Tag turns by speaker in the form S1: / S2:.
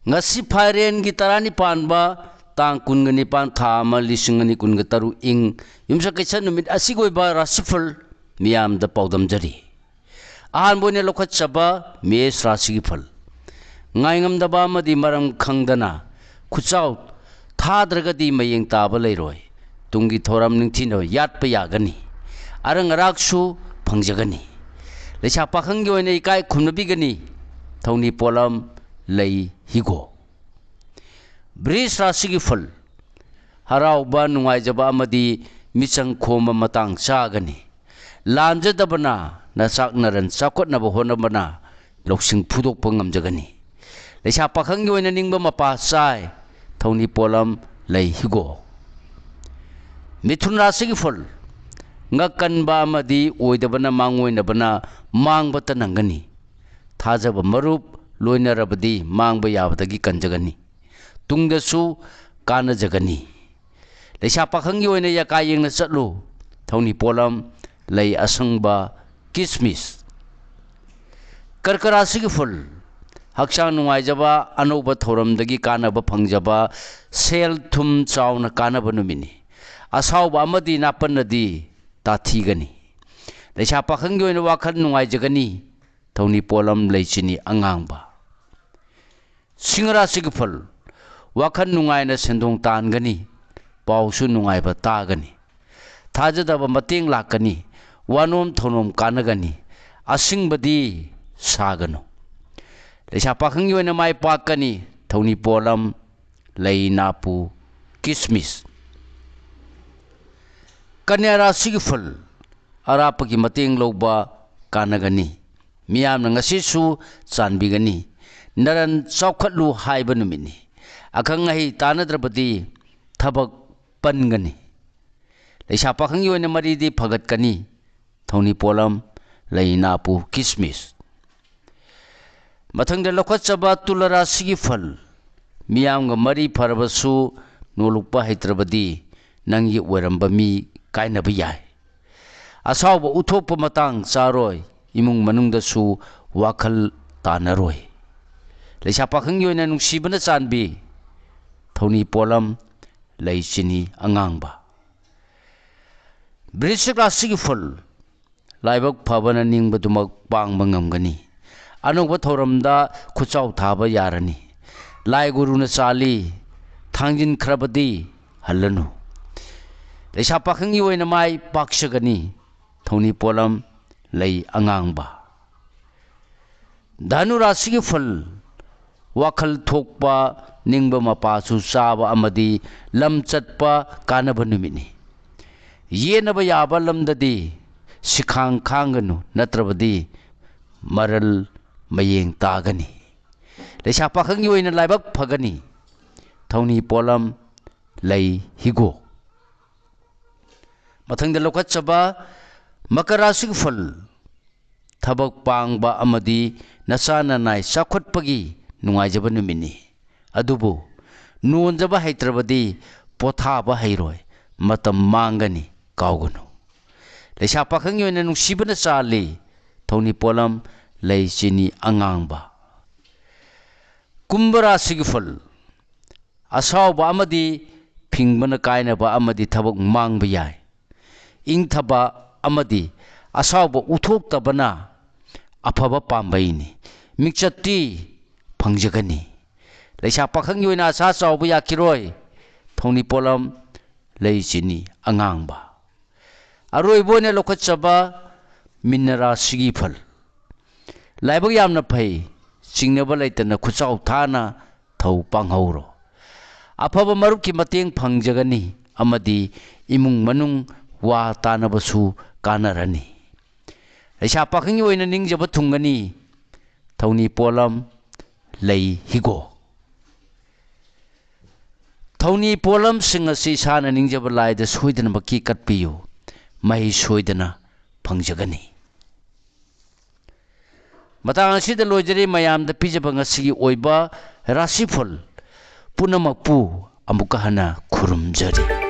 S1: ngasi phairen gi tarani panba tang kungani pan tha ma lisingani kunga taru ing yumsa kaisa numit asigoi ba rasifal miyam da paudam jari ahan bone lokhat chaba mes rasi phal ngaingam da ba madi maram khangdana khuchau thadragadi mayeng taba leiroi tungi thoram ningthino yatpa yagani arang raksu phangjagani lecha pakhangi oine ikai khumnabigani thoni polam lei higo bris rasigi phal harauba nungaijaba amadi michang khoma matang chagani lanjadabana nasak naran sakotnaba honabana loksing phudokpa ngamjagani lecha pakhangi oine ningba mapa sai thoni polam lei higo mithun rasigi phal ngakanba amadi oidabana mangoinabana mangbata nangani thajaba marup loinarabadi mangba yabadagi kanjagani tungdasu kanajagani lecha pakhangi oina yaka yengna chatlu thoni polam lei asangba kismis karkarasigi phul hakchang nungaijaba anoba thoramdagi kanaba phangjaba sel thum chauna kanaba numini asauba amadi napanadi tathigani lecha pakhangi oina wakhal nungaijagani thoni polam leichini angangba singrasigi phul wakhal nungaina sendong tangani pausu nungaiba tagani thajadaba mateng lakani wanom thonom kanagani asingbadi sagano lecha pakhangi oina mai pakani thoni polam lei napu kismis kanya rasigi phul arapagi mateng loba kanagani miyamna ngasisu chanbigani naran chaukhatlu haiba numini akhangai tanadrabadi thabak pangani lecha pakhangi oina maridi phagatkani thoni polam lei napu kismis mathangda lokhachaba tulara sigi phal miyamga mari pharabasu nolukpa haitrabadi nangi oiramba mi kainaba yai asauba uthokpa matang charoi imung manungdasu wakhal tanaroi lecha pakhangi oina nungsibana chanbi thoni polam leichini angangba brisik rasigi phul laibak phabana ningbadumak pangba ngamgani anoba thoramda khuchau thaba yarani lai guruna chali thangjin khrabadi hallanu lecha pakhangi oina mai paksagani thoni polam lei angangba dhanu rasigi phul wakhal thokpa ningba mapasu chaba amadi lam chatpa kanaba numini yenaba yaba lamdadi sikhang khanganu natrabadi maral mayeng tagani lecha pakhangi oina laibak phagani thoni polam lei higo mathangda lokachaba makarasig phul thabak pangba amadi nasana nai sakhotpagi nungaijaba numini adubu nonjaba haitrabadi pothaba hairoi matam mangani kauganu lecha pakhangi oina nungsibana chali thoni polam leichini angangba kumbarasigi phul asauba amadi fingbana kainaba amadi thabak mangba yai ingthaba amadi asauba uthoktabana afaba pambaini mingchatti phangjagani lecha pakhangi oina asa chauba yakiroi thoni polam leichini angangba aroi bone lokhachaba minara sigi phal laibak yamna phai chingnaba leitana khuchau thana thau panghauro afaba marupki mateng phangjagani amadi imung manung wa tanabasu kanarani lecha pakhangi oina ningjaba thungani thoni polam lei higo thoni polam singasi sana ningjaba laida soidana baki katpiyu mai soidana phangjagani matang asida lojari mayamda pijaba ngasigi oiba rasiful punamakpu amuka hana khurumjari